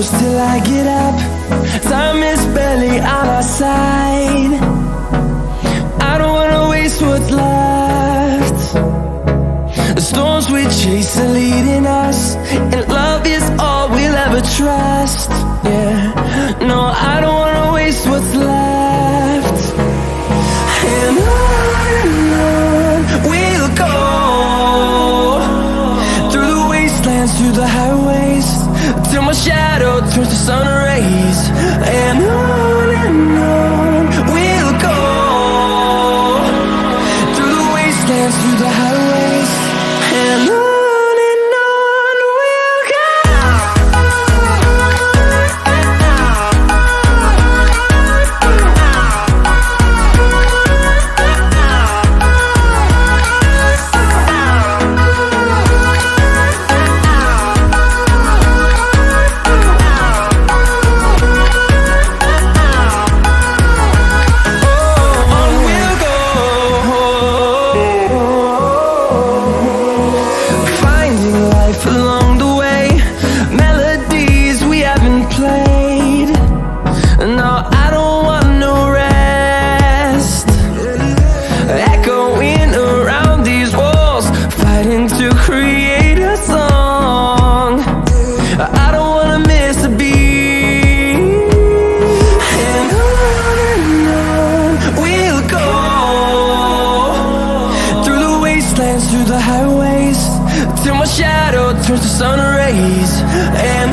close till I get up. Time is barely on our side. I don't wanna waste what's left. The storms we chase are leading us, and love is all we'll ever trust. Yeah, no, I don't wanna waste what's left. And on we'll go, through the wastelands, through the highways, till my shadow turns to sun rays. And on we'll go, through the wastelands, through the highways, and on we'll go. Along the way, melodies we haven't played. No, I don't want no rest. Echoing around these walls, fighting to create a song. I don't wanna miss a beat. And on we'll go, through the wastelands, through the highways, till my shadow turns to sun rays. And